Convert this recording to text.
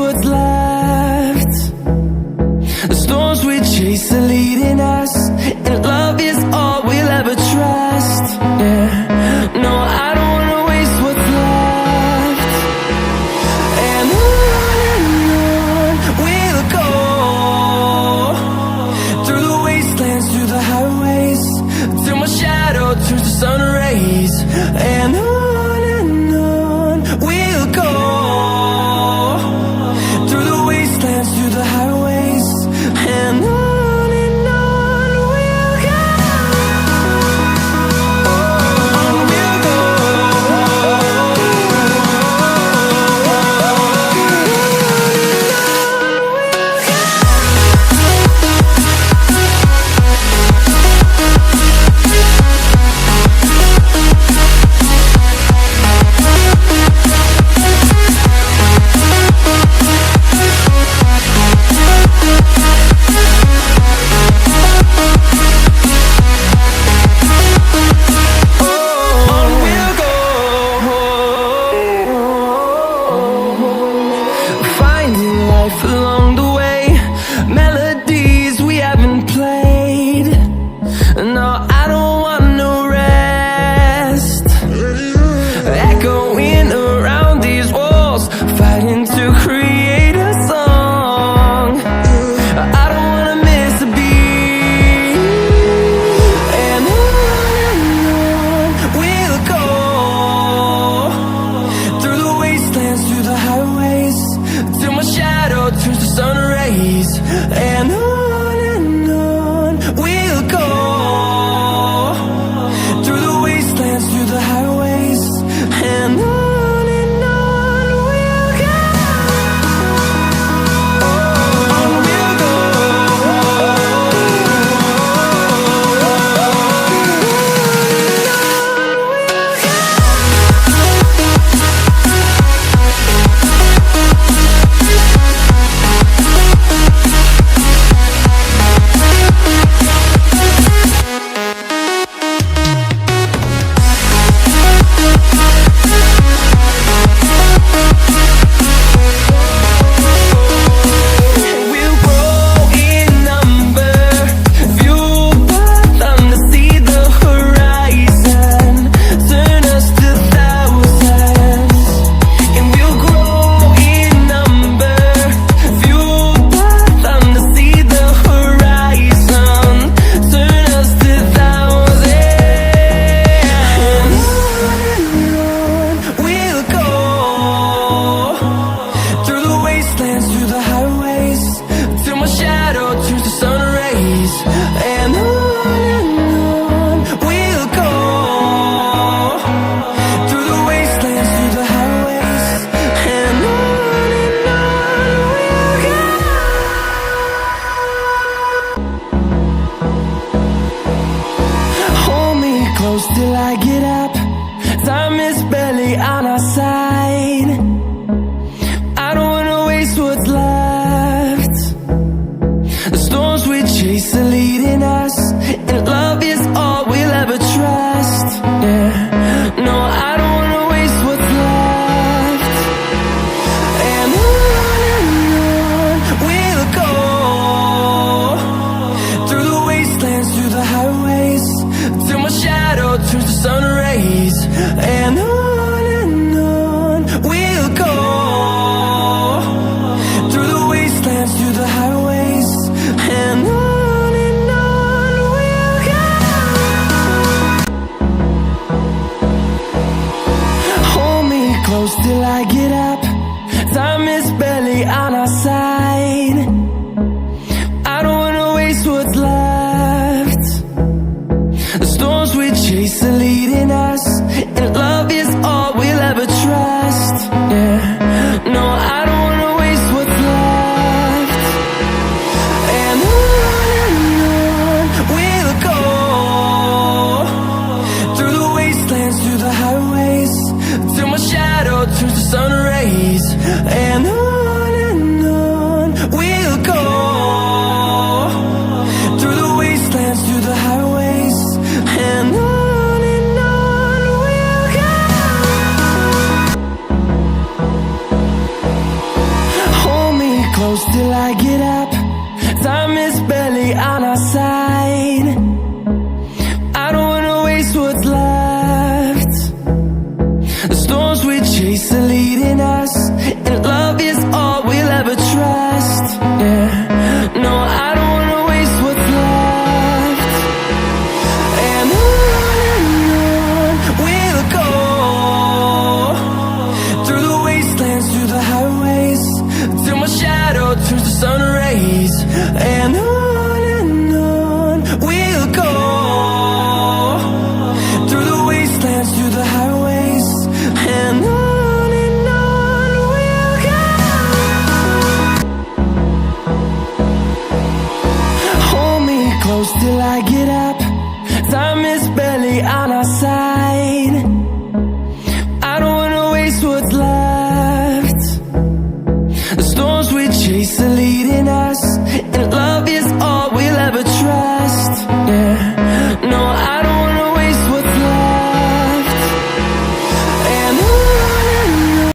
what's left. The storms we chase are leading us, and love is all we'll ever trust. Yeah, no, I don't wanna waste what's left. And on we'll go, through the wastelands, through the highways, till my shadow turns to sun rays. And on we'll go, through the wastelands, through the highways, and on we'll go. On we'll go. Along the way, melodies we haven't played. No, I don't want no rest. Echoing around these walls, fighting to create a song. I don't wanna miss a beat. And on we'll go, through the wastelands, through the highways, till my shadow turns to sun rays. And on we'll go, through the wastelands, through the highways, and on we'll go. On we'll go. We'll grow in number, fueled by them to see the horizon, turn us to thousands. And we'll grow in number, fueled by them to see the horizon, turn us to thousands. And on we'll go, through the wastelands, through the highways, till my shadow turns to sun rays. And on we'll go, through the wastelands, through the highways, and on we'll go. Hold me close till I get up. Time is barely on our side. I don't wanna waste what's left. The storms we chase are leading us, and love is all we'll ever trust. Yeah, no, I don't wanna waste what's left. And on we'll go, through the wastelands, through the highways, till my shadow turns to sun rays. And on we'll go, through the wastelands, through the highways, and on we'll go. Hold me close till I get up. Time is barely on our side. I don't wanna waste what's left. The storms we chase are leading us, and love is all we'll ever trust. Yeah, no, I don't wanna waste what's left. And on we'll go, through the wastelands, through the highways, till my shadow turns to sun rays. And on we'll go, through the wastelands, through the highways, and on close till I get up. Time is barely on our side. I don't wanna waste what's left. The storms we chase are leading us, and love is all we'll ever trust. Yeah, no, I don't wanna waste what's left. And on we'll go, through the wastelands, through the highways, till my shadow turns to sun rays. And on we'll go, through the wastelands, through the highways, and on we'll go. Hold me close till I get up. Time is barely on our side. I don't wanna waste what's left. The storms we chase are leading us, and love is